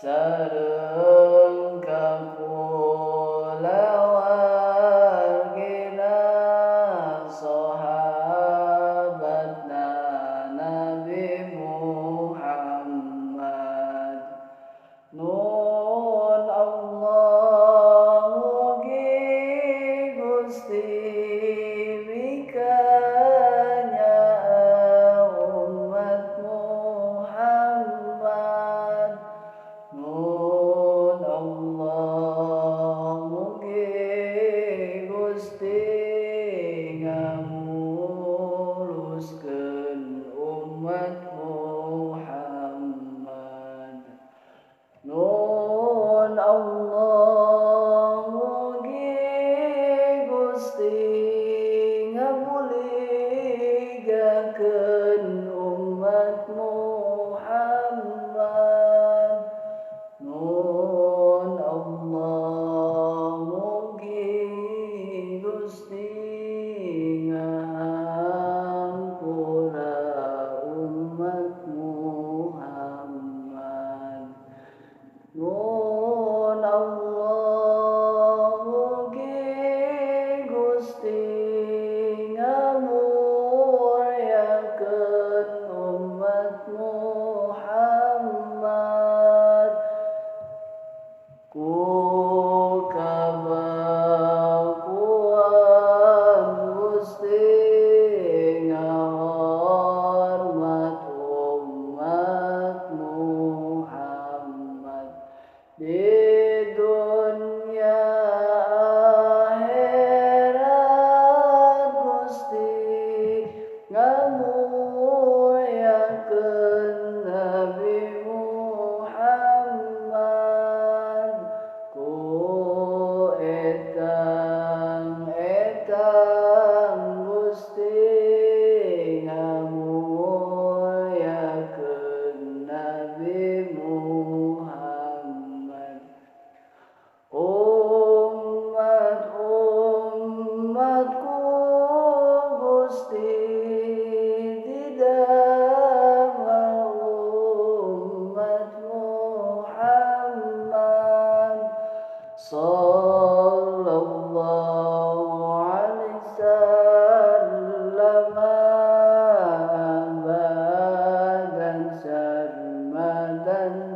sareng kakulargina sahabatna Nabi Muhammad. Nun Allah mugi Gusti mikanya umat Muhammad. Nun Allah mugi Gusti ngamuluskeun umat Muhammad. Nun Allah mugi Gusti ngamuligakeun umat Muhammad. Nun Allah mugi Gusti ngahampura umat Muhammad. Nun Allah mugi Gusti ngamulyakeun umat Muhammad. Ku kabakuan Gusti ngahormat umat Muhammad. Di dunia akhirat Gusti ngamuliakeun Nabi Muhammad. Ku etang Gusti ngamuliakeun Nabi Muhammad. Umat-umatku Gusti didamel umat Muhammad. Sallallahu alaihi wasallam abadan sarmadan